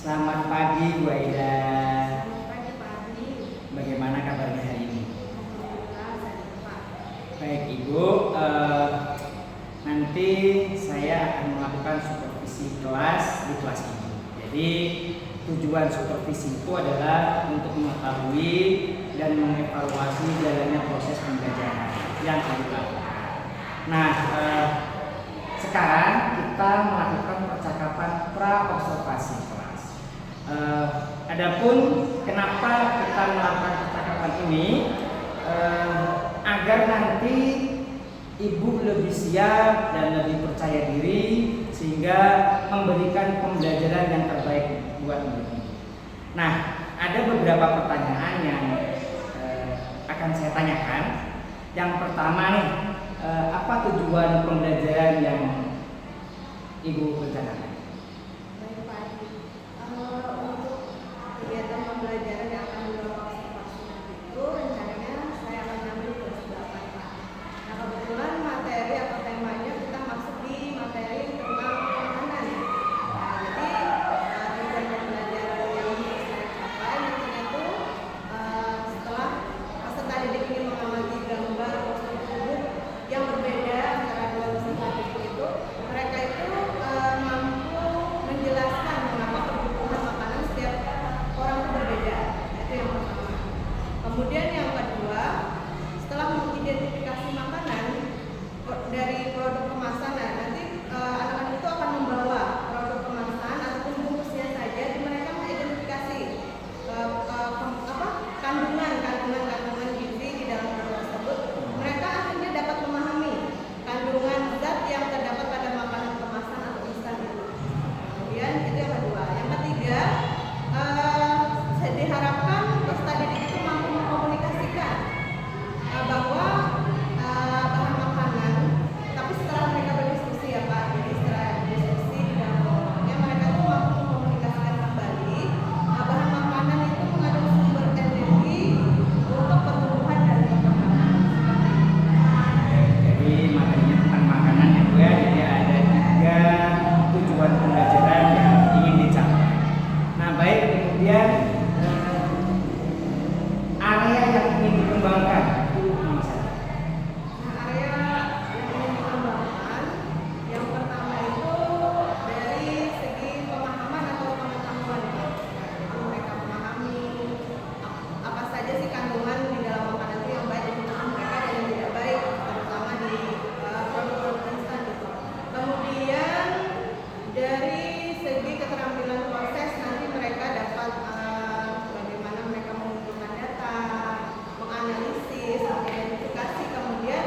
Selamat pagi Bu Aida. Selamat pagi Pak Adi. Bagaimana kabarnya hari ini? Alhamdulillah sehat Pak. Baik Ibu, nanti saya akan melakukan supervisi kelas di kelas ini. Jadi tujuan supervisi itu adalah untuk mengetahui dan mengevaluasi jalannya proses pembelajaran yang akan dilakukan. Nah, sekarang kita melakukan percakapan pra-observasi kelas. Adapun kenapa kita melakukan percakapan ini, agar nanti Ibu lebih siap dan lebih percaya diri sehingga memberikan pembelajaran yang terbaik buat murid. Nah, ada beberapa pertanyaan yang akan saya tanyakan. Yang pertama nih, apa tujuan pembelajaran yang Ibu rencanakan? Baik Pak Adi. Untuk kegiatan pembelajaran yang akan dilakukan observasi nanti itu rencananya saya akan ambil kelas 8 Pak. Nah kebetulan materi atau temanya kita masuk di materi tentang makanan. Nah jadi tujuan pembelajaran yang ingin saya capai nantinya itu setelah peserta didik ini mengamati gambar postur tubuh yang berbeda antara dua peserta didik itu, mereka itu mampu menjelaskan mengapa kebutuhan makanan setiap orang itu berbeda. Itu yang pertama. Kemudian yang kedua, setelah mengidentifikasi makanan dari produk kemasan, nah, nanti anak-anak itu akan membawa produk kemasan ataupun bungkusnya saja, di mereka mengidentifikasi kandungan gizi di dalam produk tersebut. Mereka akhirnya dapat memahami kandungan zat yang terdapat pada makanan kemasan atau instan itu. Kemudian itu yang kedua. Yang ketiga, saya diharapkan peserta didik itu mampu mengkomunikasikan bahwa bahan makanan, tapi setelah mereka berdiskusi ya Pak, jadi setelah diskusi di dalam kelompoknya, mereka tuh mampu mengkomunikasikan kembali bahan makanan itu mengandung sumber energi untuk pertumbuhan dan perkembangan. Jadi materinya tentang makanan ya Bu ya. Jadi ada 3 tujuan pembelajaran yang ingin dicapai. Nah baik, kemudian area yang ingin dikembangkan itu apa saja? Nah, area yang ingin dikembangkan, yang pertama itu dari segi pemahaman atau pengetahuan. Nah, itu mereka memahami apa saja sih kandungan di dalam makanan itu yang baik untuk mereka dan yang tidak baik, terutama di produk-produk instan gitu. Kemudian dari segi keterampilan proses, nanti mereka dapat bagaimana mereka mengumpulkan data, menganalisis, mengidentifikasi, kemudian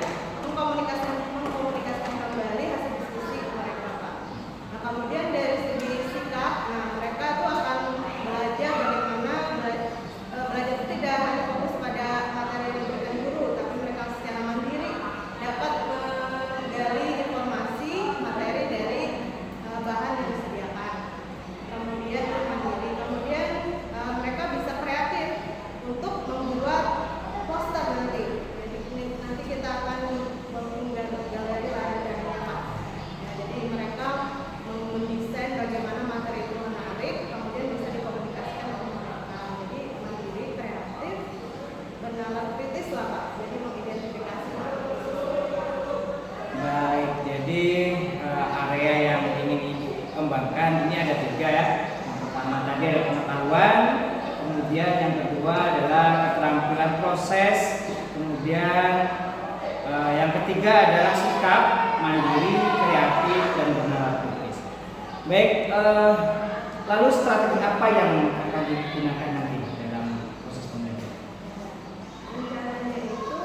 mengkomunikasikan kembali hasil diskusi mereka Pak. Nah kemudian dari segi sikap, nah mereka tuh akan belajar bagaimana belajar itu tidak hanya fokus pada materi yang diberikan guru, tapi mereka secara mandiri dapat menggali informasi materi dari bahan yang disediakan. Kemudian mandiri, kemudian mereka bisa kreatif untuk membuat poster nanti. Jadi nanti kita akan mengunggah galeri layar-layarnya Pak. Ya, jadi mereka mendesain bagaimana materi itu menarik, kemudian bisa dikomunikasikan oleh mereka. Jadi mandiri, kreatif, bernalar kritis lah Pak. Jadi mengidentifikasi. Baik, jadi area yang ingin Ibu kembangkan ini ada 3 ya. Yang pertama tadi ada pengetahuan, kemudian yang kedua adalah keterampilan proses, kemudian yang ketiga adalah sikap, mandiri, kreatif, dan bernalar kritis. Baik, lalu strategi apa yang akan digunakan nanti dalam proses pembelajaran? Rencananya itu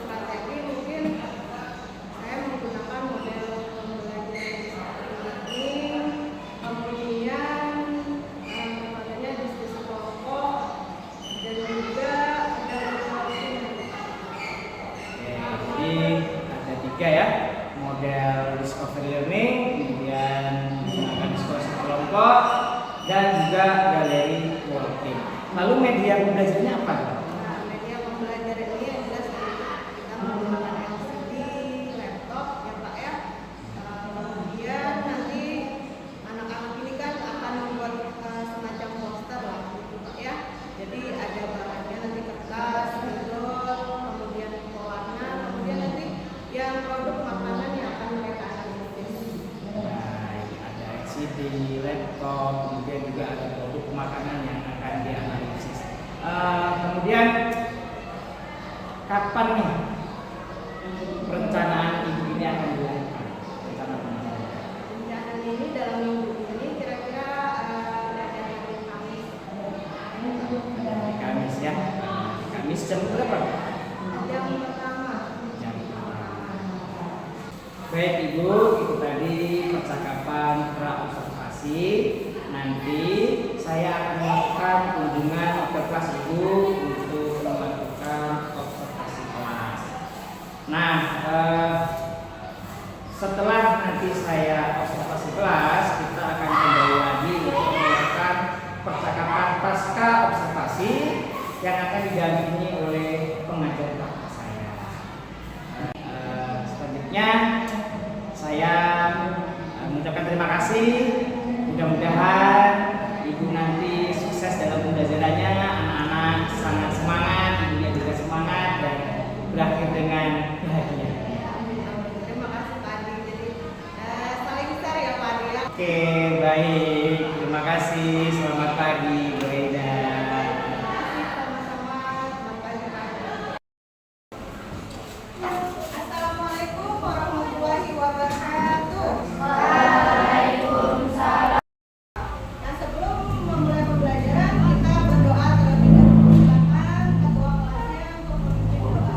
strategi mungkin saya menggunakan model pembelajaran seperti ini, kemudian adanya diskusi kelompok dan juga ada evaluasi. Jadi ada 3 ya, model discovery learning, kemudian menggunakan diskusi kelompok, dan juga galeri working. Lalu media pembelajarannya apa? Nah, media pembelajaran ini yang jelas kita menggunakan LCD, laptop ya Pak ya. Kemudian nanti anak-anak ini kan akan membuat laptop, kemudian juga ada produk makanan yang akan dianalisis. Kemudian kapan nih perencanaan ibu ini akan dilakukan? Rencana pengajaran. Rencana ini dalam minggu ini kira-kira dari hari Kamis. Hari Kamis ya. Kamis jam berapa? Jam pertama. Jam pertama. Baik Ibu, itu tadi percakapan pra-observasi. Nanti saya akan melakukan kunjungan ke kelas Ibu untuk melakukan observasi kelas. Nah, setelah nanti saya observasi kelas, kita akan kembali lagi untuk melakukan percakapan pasca observasi yang akan didampingi oleh pengajar praktek saya. Selanjutnya saya mengucapkan terima kasih. Mudah-mudahan Ibu nanti sukses dalam pembelajarannya. Anak-anak sangat semangat, ibunya juga semangat dan berakhir dengan bahagia. Terima kasih Pak Adi. Jadi saling share ya Pak Adi ya. Oke, baik. Terima kasih. Selamat pagi, Bu Eda. Sama-sama. Selamat pagi Pak Adi. Assalamualaikum warahmatullahi wabarakatuh. Nah, sebelum memulai pembelajaran kita berdoa terlebih dahulu. Silakan ketua kelasnya untuk memimpin doa.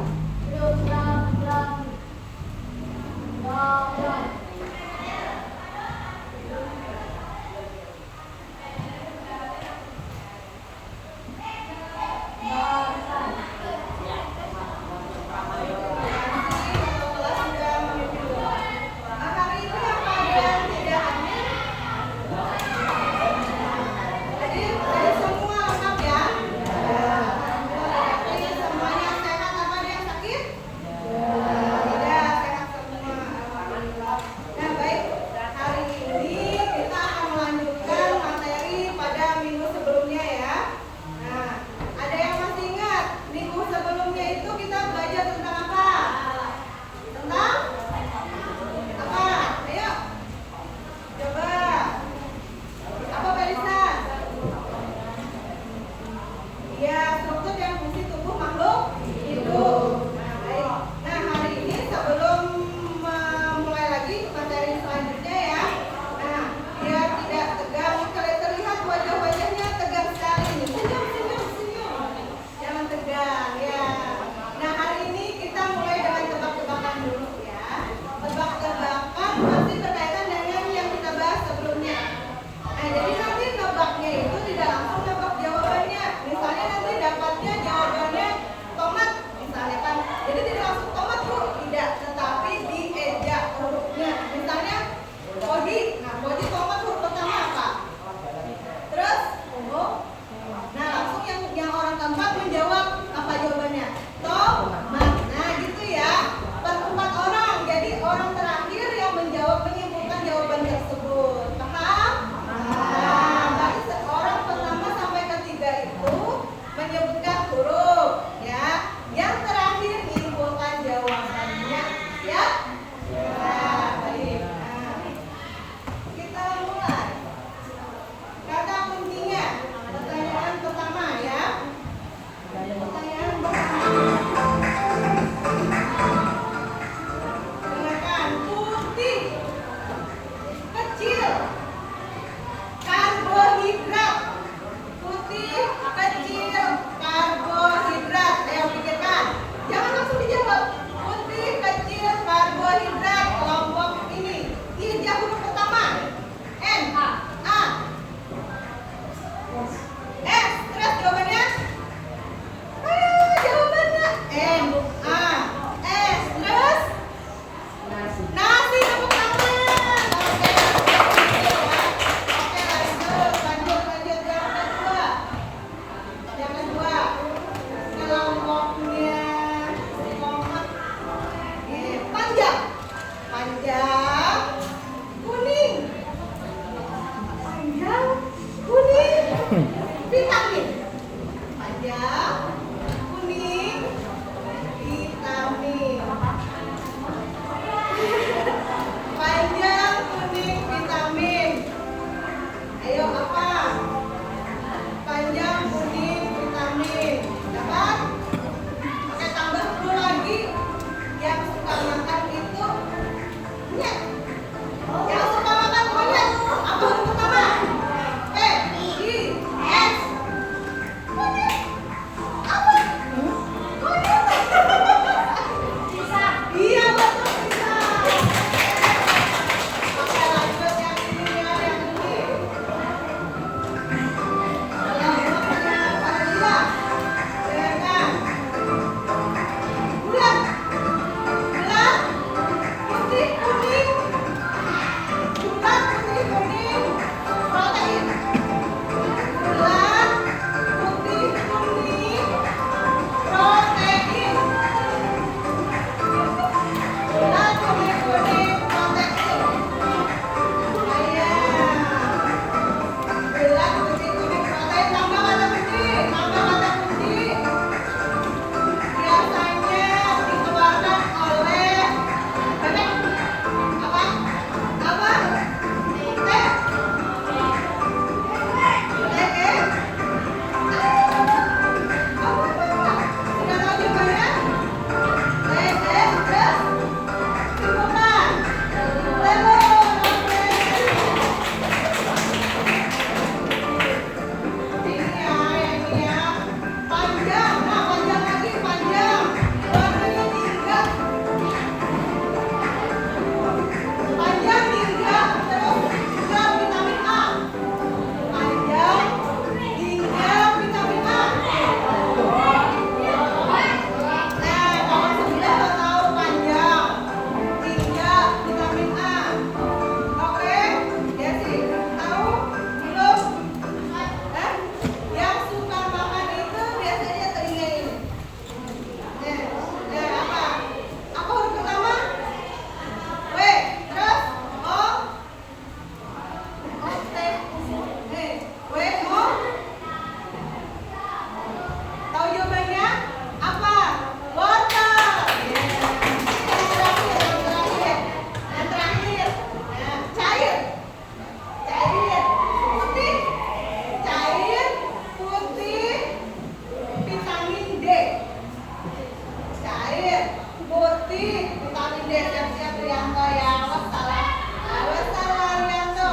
vitamin D siap-siap Rianto ya. Wassalam. Wassalam Rianto.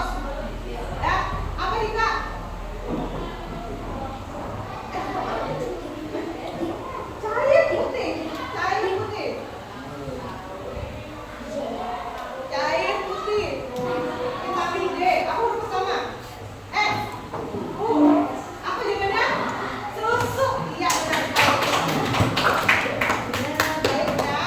Ya, apa nih Kak? Cair putih. Cair putih. Cair putih. Vitamin D. Apa huruf pertama? Apa jawabannya? Susu. Iya benar. Benar, baik ya.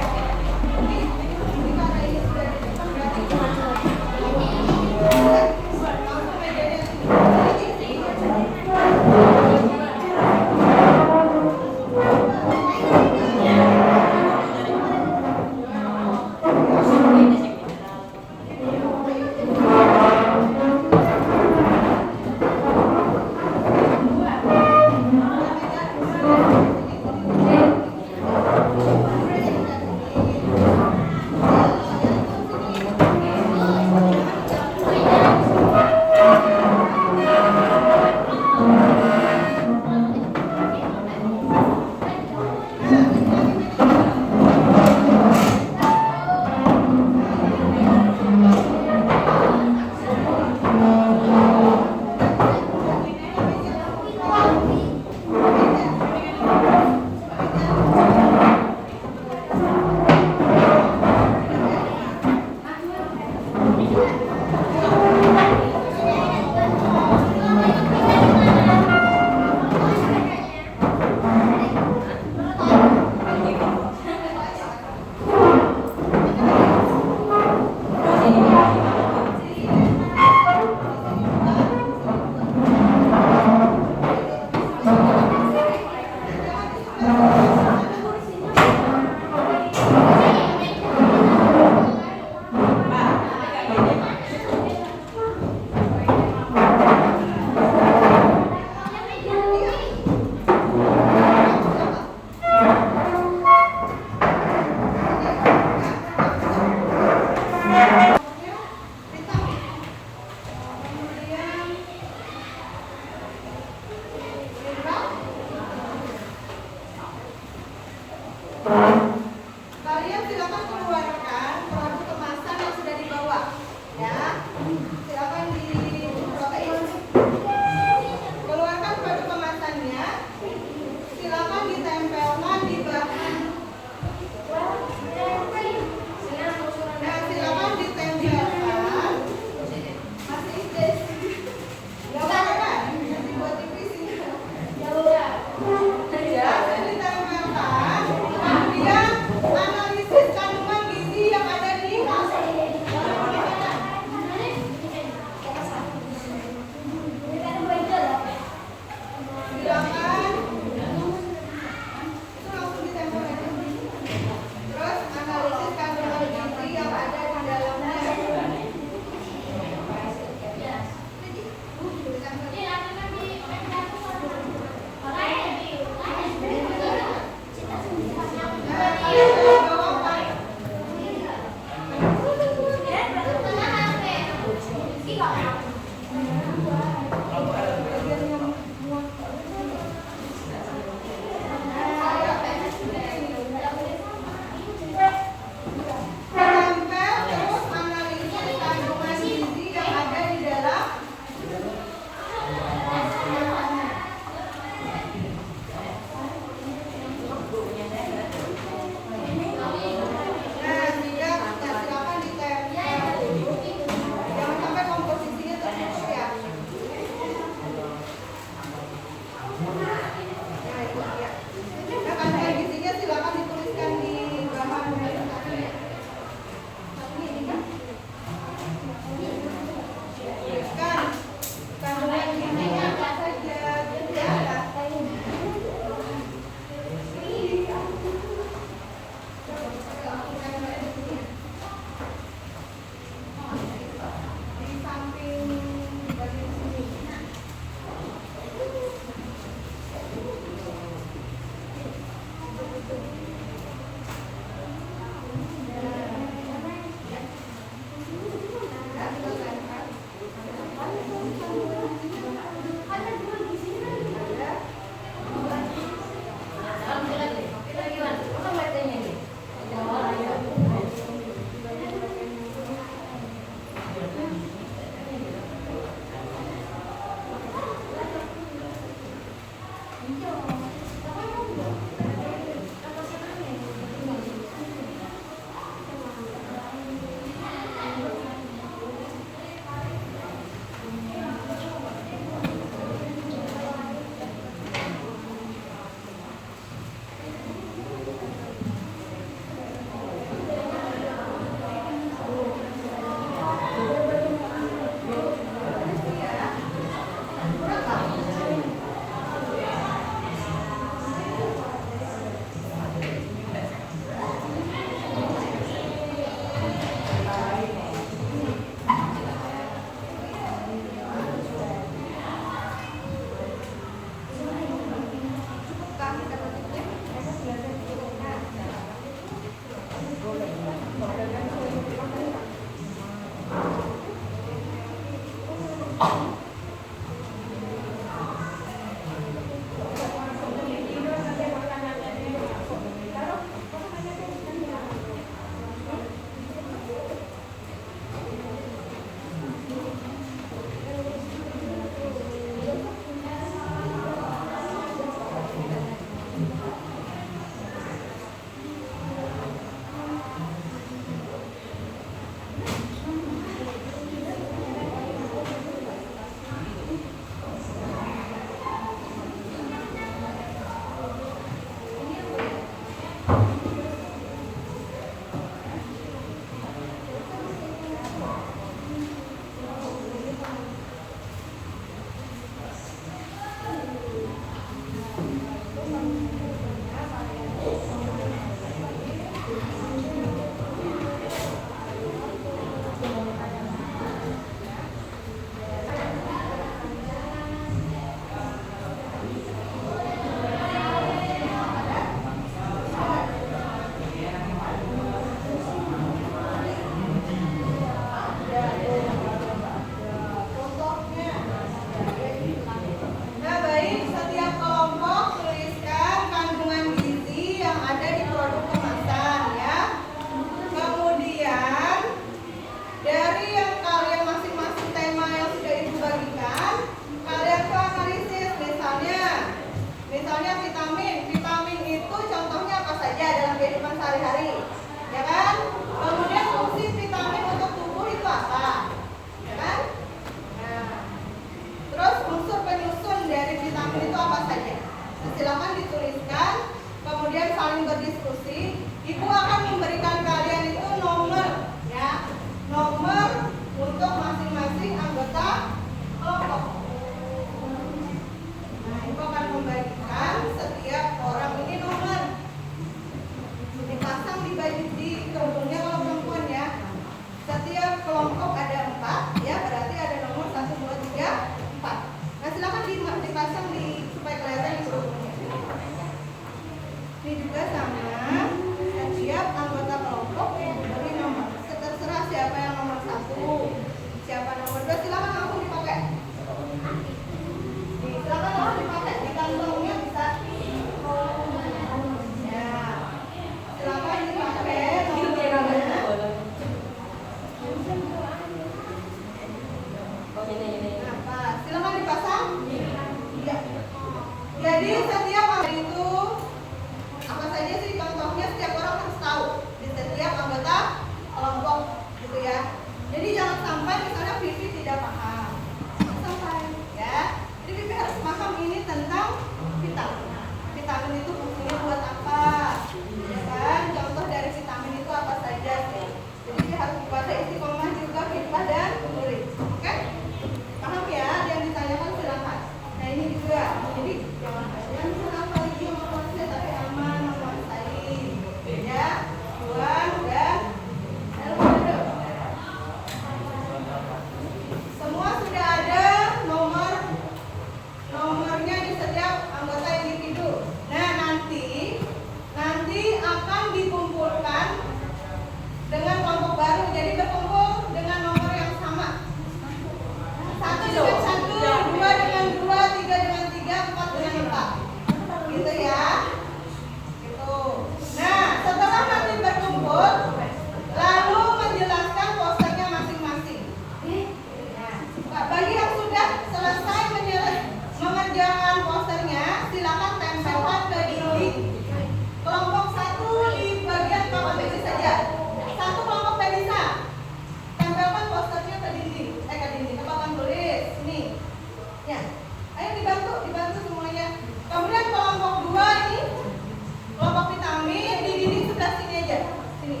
Sini.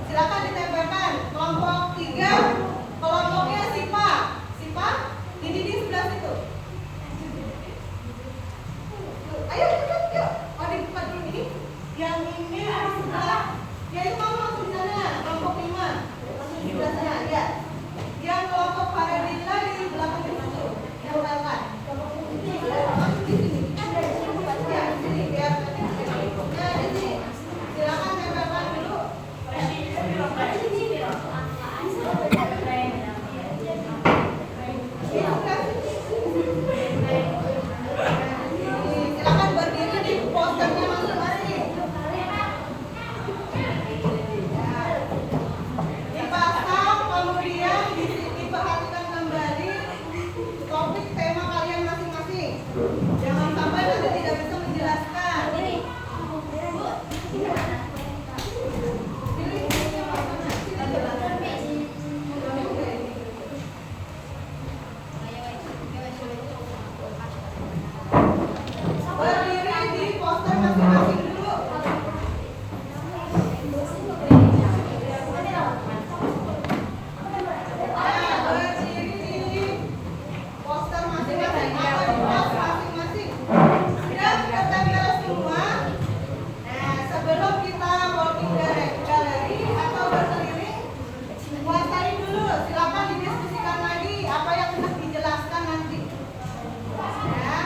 Silakan ditempelkan. Kelompok 3, kelompoknya Sipa. Sipa, di dinding sebelah situ. Ayo cepat yuk. Oh di depan ini. Yang ini di sebelah. Ya itu kamu langsung di sana. Kelompok 5. Langsung di sebelah sana. Ya. Yang kelompok Faradilla di belakang itu. Yang belakang. Langsung di sini. Ya di sini biar. Ya di sini. Silakan tempelkan dulu. Silakan berdiri di posternya masing-masing. Dipasang, kemudian diperhatikan kembali topik tema kalian masing-masing. Jangan sampai nanti tidak bisa menjelaskan. Berdiri di poster masing-masing dulu. Berdiri di poster masing-masing atau di pos masing-masing. Sudah ketempel semua. Nah, sebelum kita walking gallery atau berkeliling, kuasai dulu. Silakan didiskusikan lagi apa yang hendak dijelaskan nanti. Ya.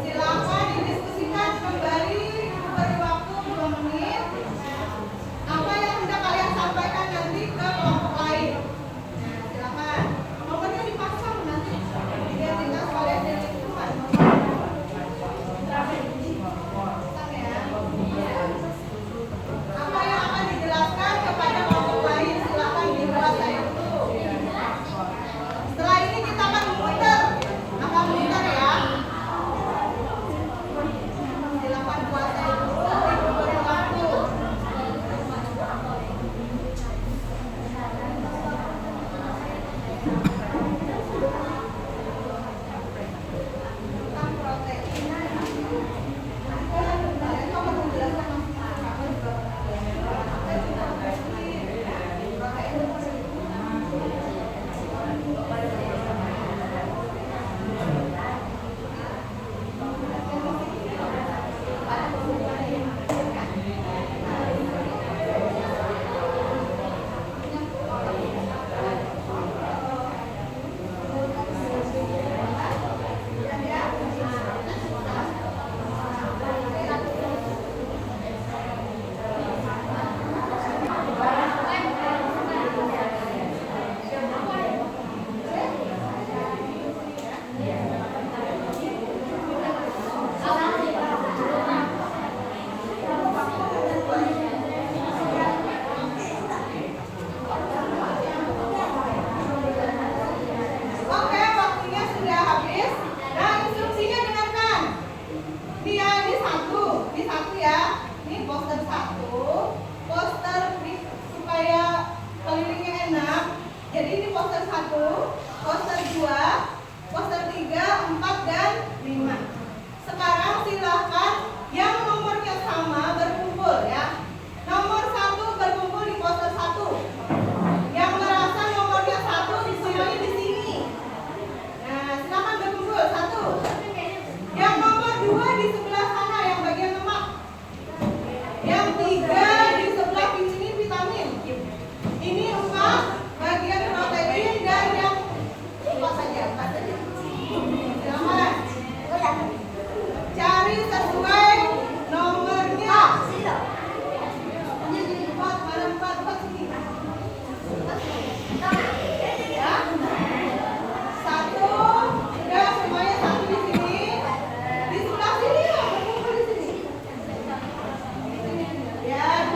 Silakan didiskusikan kembali, beri waktu 2 menit. Apa yang hendak kalian sampaikan nanti ke kelompok lain. Nah, silakan. Nomornya dipasang nanti. Identitas kalian dan lingkungan. Pasang ya. Apa yang akan dijelaskan kepada kelompok lain silakan dikuasai dulu. Setelah ini kita akan muter ya. Silakan kuasai dulu, beri waktu. Tentang protein. Kalian mau menjelaskan apa juga Oke, waktunya sudah habis. Nah, instruksinya dengarkan. Dia ini di satu ya. Ini poster 1, poster supaya kelilingnya enak. Jadi ini poster 1, poster 2, poster 3, 4 dan 5. Sekarang silahkan yang nomornya sama berkumpul ya. Nomor 1 berkumpul di poster 1. Yang merasa nomornya 1 semuanya di sini. Nah, silakan berkumpul 1. Yang nomor 2 di sebelah sana yang bagian lemak. Yang 3 di sebelah ini vitamin. Ini 4 bagian protein dan yang 4 saja. Silakan. Cari sesuai nomornya. 4 mana 4 sini. Ya. 1, sudah semuanya 1 di sini. Di sebelah sini ya, berkumpul di sini. Ya,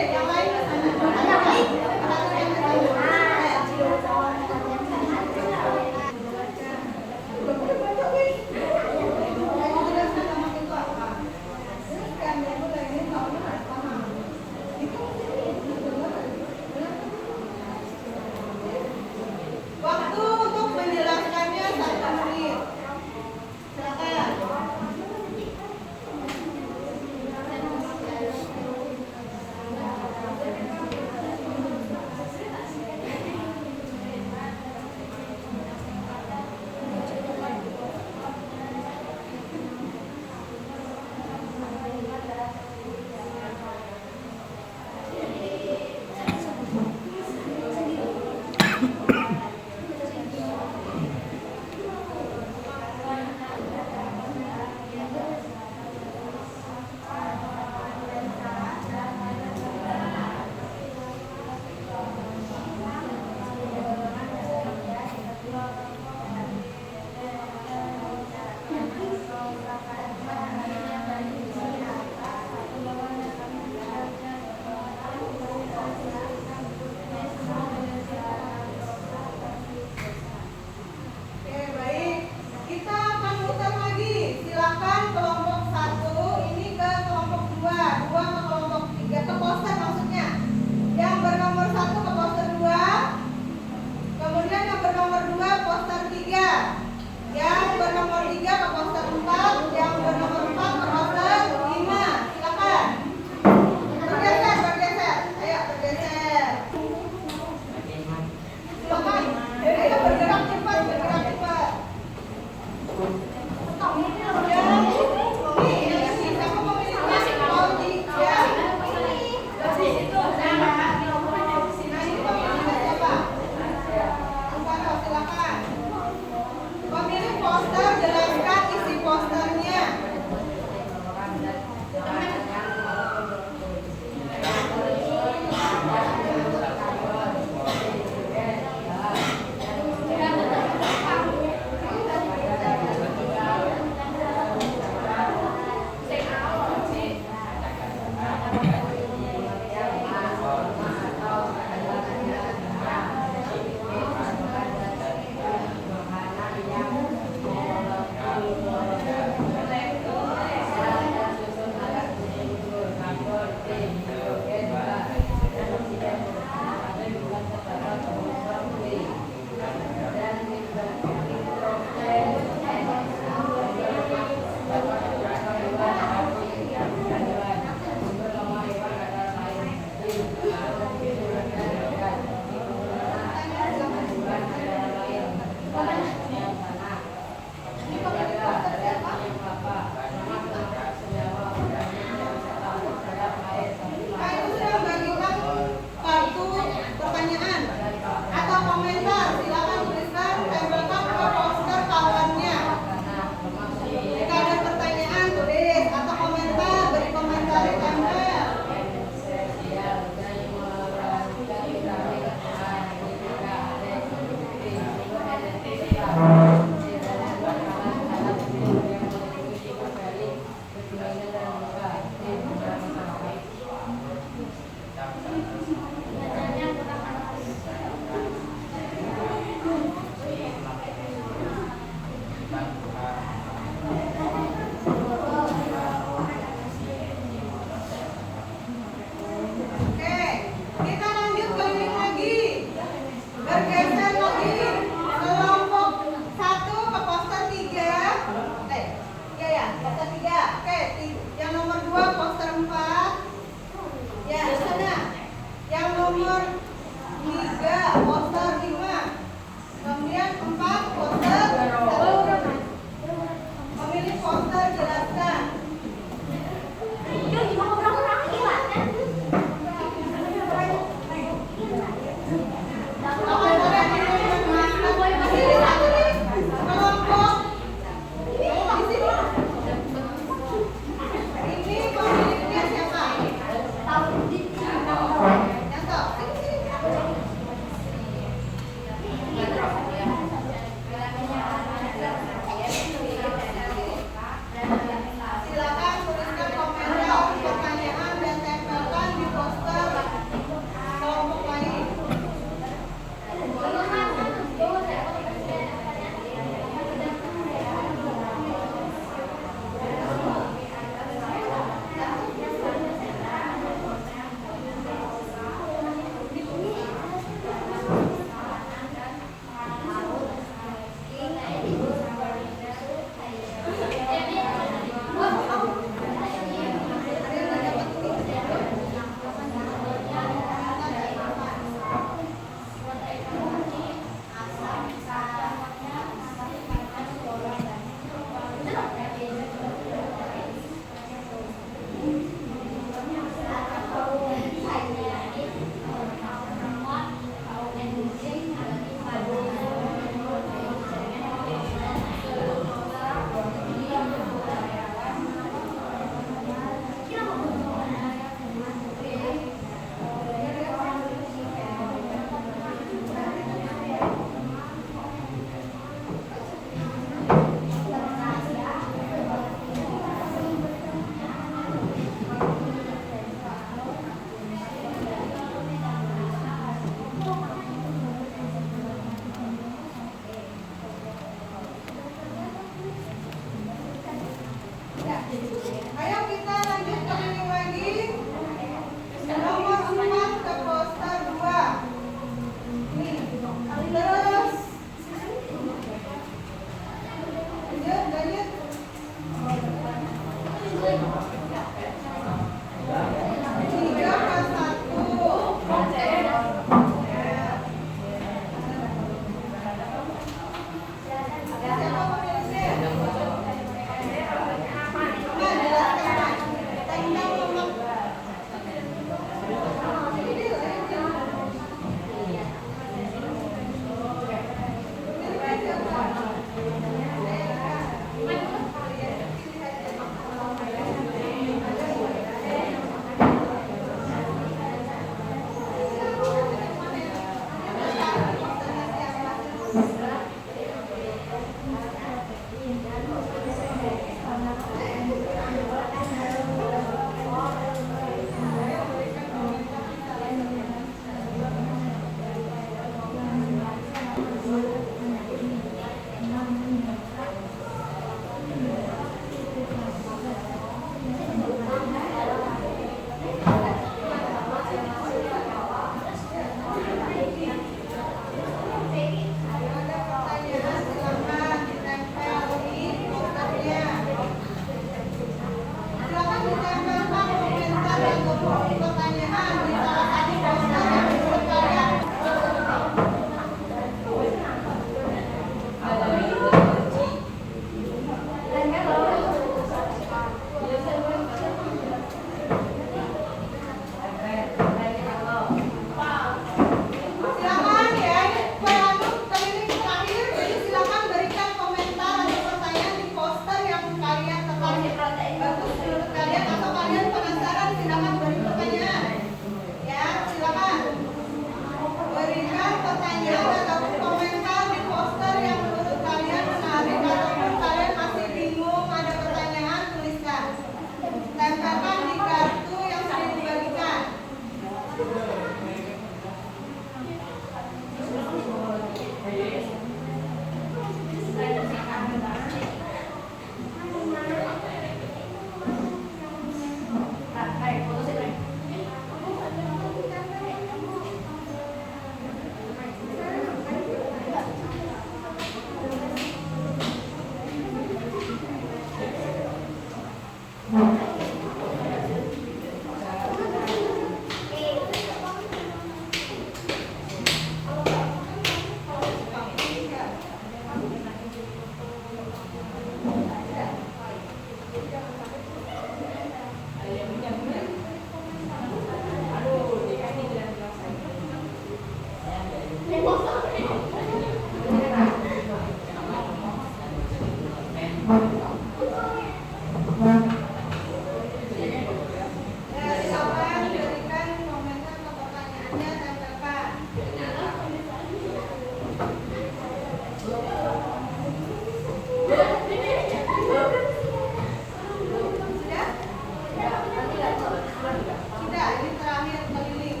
Sudah, ini terakhir keliling.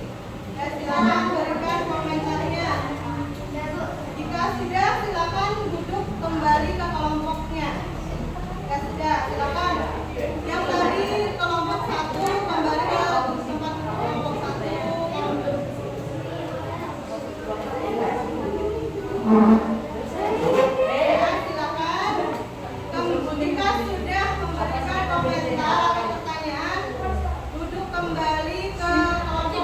Ya, silakan berikan komentarnya. Jika sudah, silakan duduk kembali ke kelompoknya. Ya sudah, silakan. Yang tadi kelompok 1 kembali ke tempat kelompok 1. Ya, silakan. Jika sudah memberikan komentar atau pertanyaan, duduk kembali ke kelompok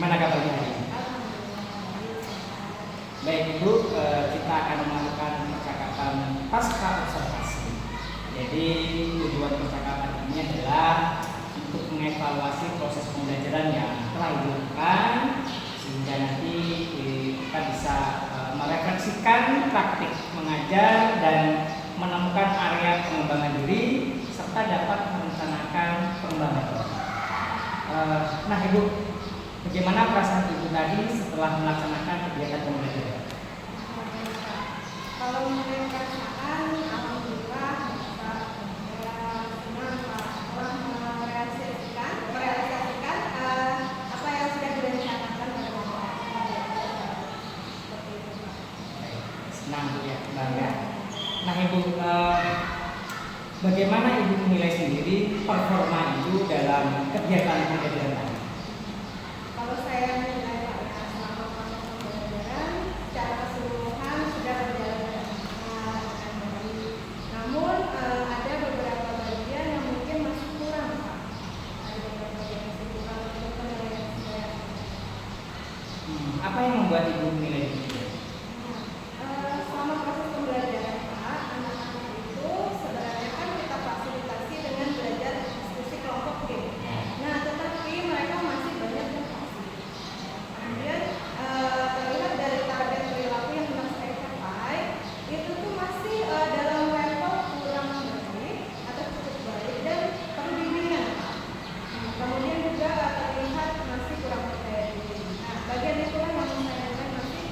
Gimana kabarnya hari ini? Baik Ibu, kita akan melakukan percakapan pasca observasi. Jadi tujuan percakapan ini adalah untuk mengevaluasi proses pembelajaran yang telah dilakukan, sehingga nanti kita bisa merefleksikan praktik mengajar dan menemukan area pengembangan diri serta dapat merencanakan pengembangan diri. Nah Ibu, bagaimana perasaan Ibu tadi setelah melaksanakan kegiatan pembelajaran? Kalau mengenai perasaan, alhamdulillah senang telah merealisasikan apa yang sudah direncanakan pada waktu seperti itu Pak. Senang ya, bangga. Nah Ibu, bagaimana Ibu menilai sendiri performa Ibu dalam kegiatan pembelajaran tadi? Kalau saya menilai Pak, ya, selama proses pembelajaran secara keseluruhan sudah berjalan dengan baik. Namun ada beberapa bagian yang mungkin masih kurang Pak. Ada beberapa bagian yang masih kurang untuk penilaian saya. Apa yang membuat Ibu menilai itu? Selama proses pembelajaran Pak, anak-anak itu sebenarnya kan kita fasilitasi dengan belajar diskusi kelompok game. Nah, tetapi mereka masih banyak yang pasif. Kemudian terlihat dari target perilaku yang telah saya capai, itu tuh masih dalam level kurang baik atau cukup baik dan perlu bimbingan Pak. Kemudian juga terlihat masih kurang percaya diri. Nah, bagian itulah yang saya nilai masih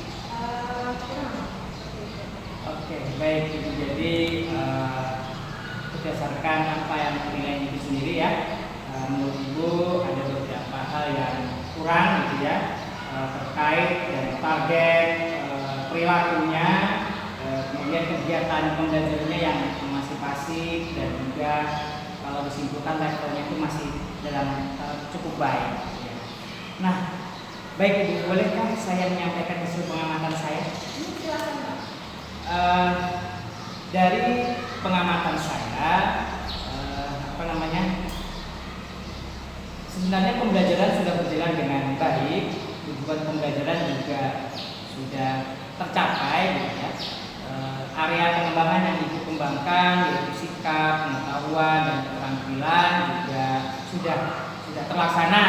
kurang. Oke, baik Ibu. Jadi berdasarkan apa yang menilai Ibu sendiri ya, menurut Ibu ada beberapa hal yang kurang gitu ya, terkait dari target, perilakunya, kemudian kegiatan pembelajarannya yang masih pasif, dan juga kalau disimpulkan levelnya itu masih dalam cukup baik. Ya. Nah, baik Ibu, bolehkah saya menyampaikan hasil pengamatan saya? Silakan Pak. Dari pengamatan saya, sebenarnya pembelajaran sudah berjalan dengan baik, tujuan pembelajaran juga sudah tercapai, gitu ya. Area pengembangan yang Ibu kembangkan, yaitu sikap, pengetahuan, dan keterampilan juga sudah terlaksana.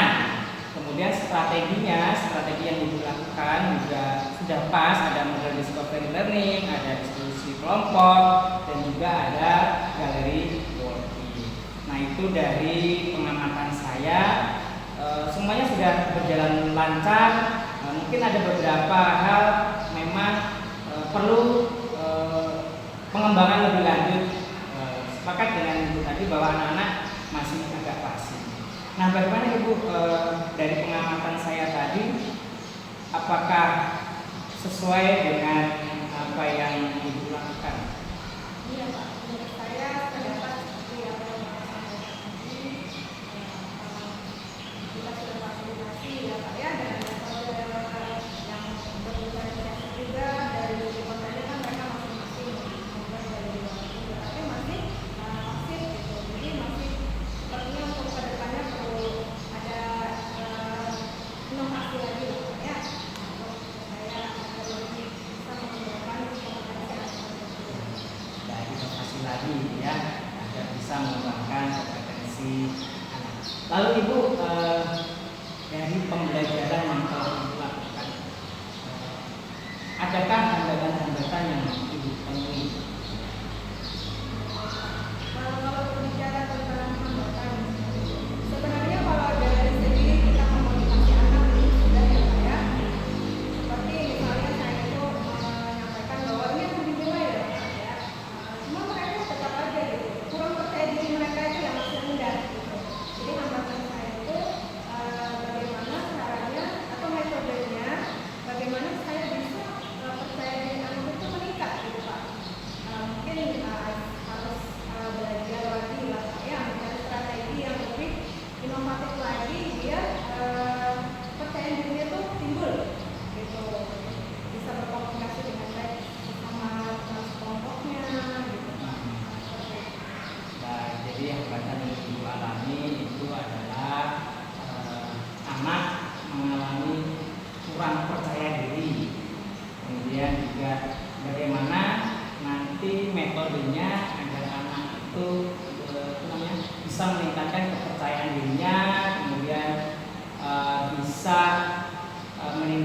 Kemudian strategi yang Ibu lakukan juga sudah pas, ada model discovery learning, ada diskusi kelompok, dan juga ada galeri working. Nah itu dari pengamatan saya, semuanya sudah berjalan lancar. Mungkin ada beberapa hal memang perlu pengembangan lebih lanjut. Sepakat dengan Ibu tadi bahwa anak-anak masih agak pasif. Nah, bagaimana Ibu dari pengamatan saya tadi, apakah sesuai dengan apa yang Ibu lakukan? Iya Pak, menurut saya pendapat seperti apa yang Bapak sampaikan tadi, kita sudah fasilitasi ya Pak ya, dengan metode yang berdifferensiasi juga. Dari kontennya kan mereka masing-masing membuat dari luar, tapi masih pasif gitu. Jadi masih sepertinya untuk kedepannya perlu ada inovasi lagi lah Pak ya, untuk saya agar lebih bisa mengembangkan kompetensi anak-anak. Dari inovasi lagi ya, agar bisa mengembangkan kompetensi anak. Lalu Ibu, dari pembelajaran yang telah Ibu lakukan, adakah hambatan-hambatan yang Ibu temui? Kalau berbicara tentang hambatan, sebenarnya kalau dari segi kita memotivasi anak ini sudah ya Pak ya. Seperti misalnya saya itu menyampaikan bahwa ini akan dinilai ya Pak ya. Cuma mereka tetap aja gitu, kurang percaya diri mereka itu yang masih rendah gitu. Jadi hambatan saya itu bagaimana caranya atau metodenya, bagaimana saya bisa percaya diri anak itu meningkat gitu Pak.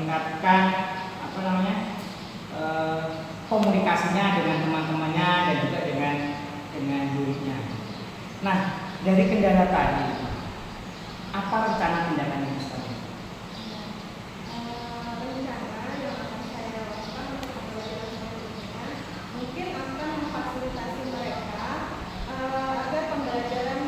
meningkatkan apa namanya komunikasinya dengan teman-temannya dan juga dengan gurunya. Nah, dari kendala tadi, apa rencana tindakan Ibu selanjutnya? Rencana yang akan saya lakukan untuk pembelajaran selanjutnya mungkin akan memfasilitasi mereka agar pembelajaran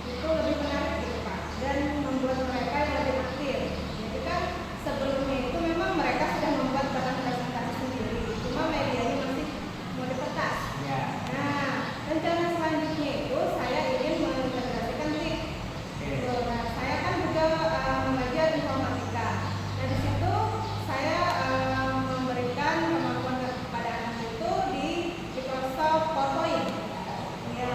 itu lebih menarik gitu Pak, dan membuat mereka yang lebih aktif. Jadi kan sebelumnya itu memang mereka sudah membuat bahan presentasi sendiri, cuma medianya masih mode kertas. Ya. Nah, rencana selanjutnya itu saya ingin mengintegrasikan TIK. Nah, saya kan juga mengajar informatika. Nah, di situ saya memberikan kemampuan kepada anak itu di Microsoft PowerPoint. Ya.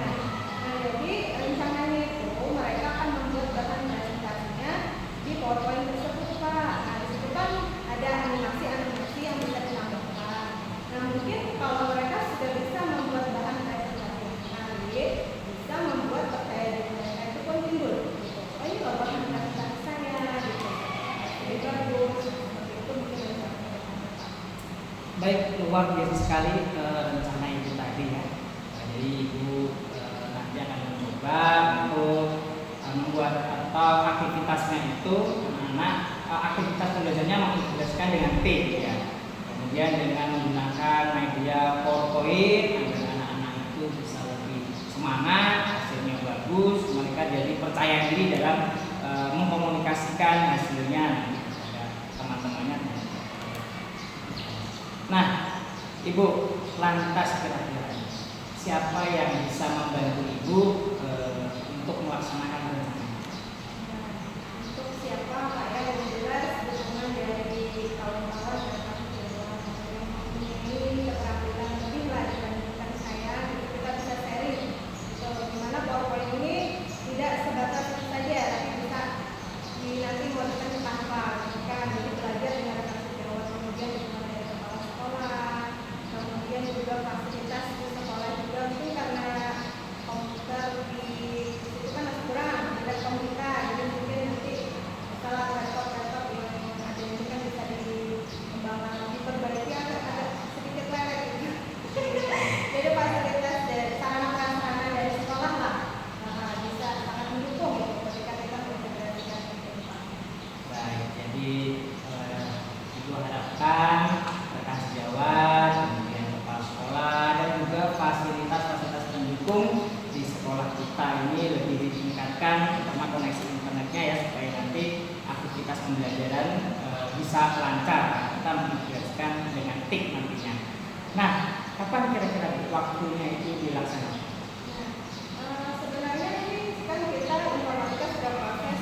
Nah, jadi rencananya itu mereka akan membuat bahan presentasinya di PowerPoint tersebut, Pak. Nah, di situ kan ada animasi-animasi yang bisa ditambahkan. Nah, mungkin kalau mereka sudah bisa membuat bahan presentasi yang menarik, bisa membuat percaya diri mereka itu pun timbul. Oh, ini loh bahan presentasi saya gitu. Jadi bagus, seperti itu mungkin rencana ke depan, Pak. Baik, luar biasa sekali rencana Ibu tadi ya. Jadi Ibu nanti akan mencoba untuk membuat atau aktivitasnya itu anak-anak aktivitas pembelajarannya mengintegrasikan dengan tim ya. Kemudian dengan menggunakan media PowerPoint agar anak-anak itu bisa lebih semangat, hasilnya bagus, mereka jadi percaya diri dalam mengkomunikasikan hasilnya nanti kepada teman-temannya. Nah, Ibu, lantas kira-kira siapa yang bisa membantu Ibu untuk melaksanakan rencana? Nah, untuk siapa Pak ya, yang jelas dukungan dari kawan-kawan dan kawan-kawan yang mempunyai keterampilan lebih lah dibandingkan saya, gitu kita bisa sharing gitu. Dimana PowerPoint ini tidak sebatas itu saja, tapi bisa nanti menggunakan ke Canva, gitu kan. Jadi belajar dengan rekan sejawat, kemudian dukungan dari kepala sekolah, kemudian juga fasilitas di sekolah juga mungkin karena komputer di situ kan masih kurang, ada komputer, jadi mungkin nanti salah laptop yang ada ini kan bisa dikembangkan, diperbaiki agar ada sedikit lereng gitu. Jadi fasilitas dari sarana prasarana dari sekolah lah bisa sangat mendukung gitu ketika kita mengintegrasikan itu, Pak. Baik, jadi Ibu harapkan rekan sejawat, kemudian kepala sekolah dan juga fasilitas-fasilitas pendukung di sekolah kita ini lebih ditingkatkan, terutama koneksi internetnya ya, supaya nanti aktivitas pembelajaran bisa lancar. Kita mengintegrasikan dengan TIK nantinya. Nah, kapan kira-kira waktunya itu dilaksanakan? Nah, sebenarnya ini kan kita informatika sudah proses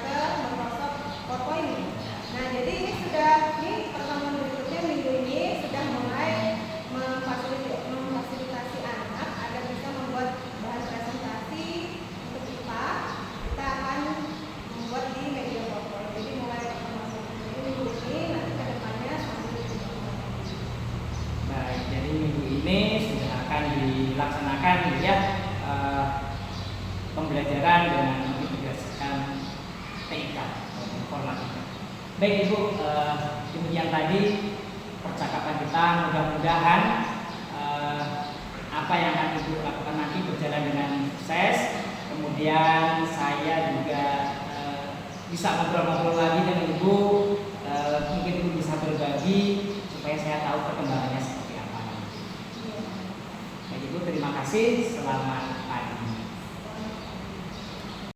ke Microsoft PowerPoint. Nah, jadi ini sudah, ini pertemuan berikutnya minggu ini sudah mulai memfasilitasi anak agar bisa membuat bahan presentasi untuk IPA. Kita akan membuat di media PowerPoint. Jadi mulai pertemuan berikutnya minggu ini, nanti ke depannya sambil dilakukan. Baik, jadi minggu ini sudah akan dilaksanakan ya pembelajaran dengan mengintegrasikan TIK atau informatika. Baik Ibu, demikian tadi percakapan kita. Mudah-mudahan apa yang akan Ibu lakukan nanti berjalan dengan sukses. Kemudian saya juga bisa ngobrol-ngobrol lagi dengan Ibu. Mungkin Ibu bisa berbagi supaya saya tahu perkembangannya seperti apa. Baik Ibu, terima kasih. Selamat